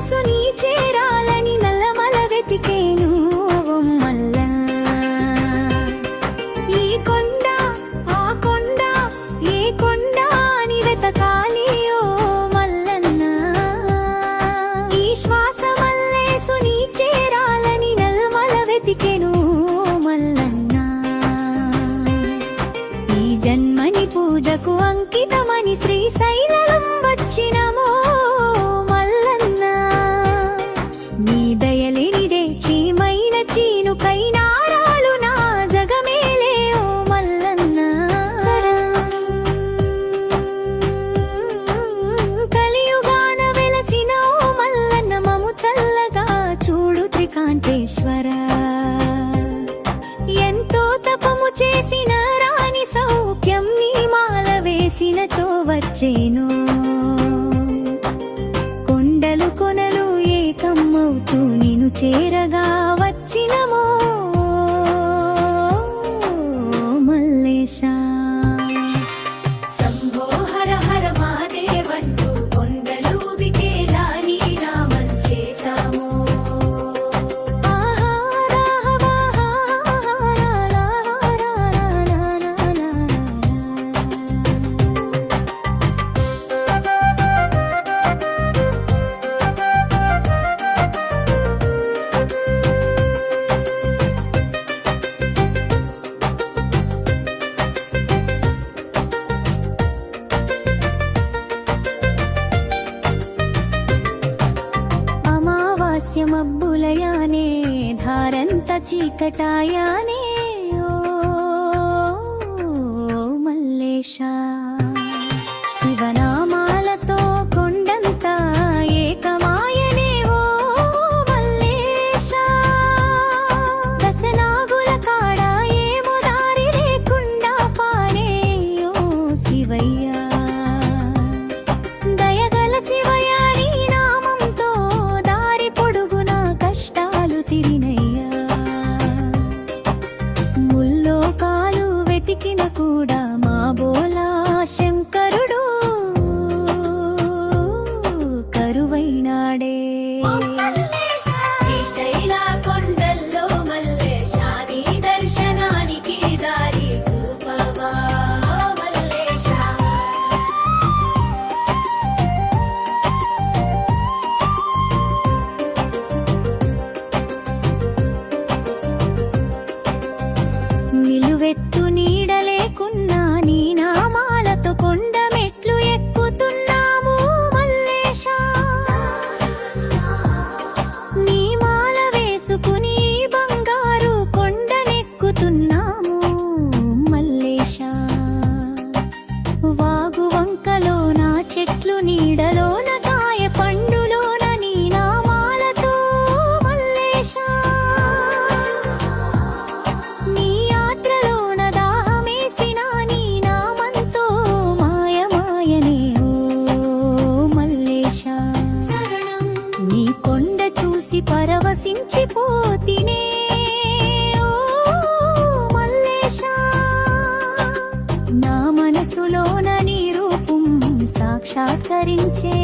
మనసు నీ చేరాలని నల్లమల వెతికేను మల్ల. ఈ కొండ ఆ కొండ ఏ కొండ అని వెతకాలి ఓ మల్లన్న. ఈ శ్వాస మల్లేసు నీ చేరాలని నల్లమల వెతికేను మల్లన్న. ఈ జన్మని పూజకు అంకితమని శ్రీశైలం వచ్చినమో మల్లన్న. నీ దయలేనిదే చీమైన చీనుకై నారాలు నా జగమేలే ఓ మల్లన్న. కలియుగాన వెలసిన ఓ మల్లన్న మము చల్లగా చూడు త్రికాంతేశ్వర. ఎంతో తపము చేసిన రాణి సౌఖ్యం నీ మాల వేసిన చోవచ్చేను. కొండలు కొనలు ఏకమ్మవుతూ నిన్ను చేరగా వచ్చినమో మల్లేశా. శంభో హర హర మహాదేవంటూ కొండలు వికేలా నీ నామం చేశాము. మబ్బులయానే ధారంత చీకటాయానే ఓ మల్లేశా. శివనామాలతో కొండంతా ఏకమాయనే ఓ మల్లేశా. దశనాగుల కాడ ఏమో దారి లేకుండా పారే ఓ శివయ్యా. దయగల శివయ్య నీ నామంతో దారి పొడుగునా కష్టాలు తిరినయ్యా. ముల్లోకాలు వెతికిన కూడా మా బోలా శంకరుడు కరువైనాడే. శ్రీశైల కొండల్లో మల్లేశా నీ దర్శనానికి దారి చూపవా మల్లేశా. నిలువెత్తు నీడలేకున్నా నీ నామాలతో కొండ మెట్లు ఎక్కుతున్నాము మల్లేశా. నీ మాల వేసుకుని బంగారు కొండనెక్కుతున్నాము మల్లేశా. వాగు వంకలో నా చెట్లు నీడలోన కాయ పండులోన నీ నామాలతో మల్లేశా. నీ యాత్రలోన దాహమేసిన నీ నామంతో మాయమాయనే ఓ మల్లేశా. నీ కొండ చూసి పరవశించిపోతినే ఓ మల్లేశా. నా మనసులోన నీ రూపం సాక్షాత్కరించే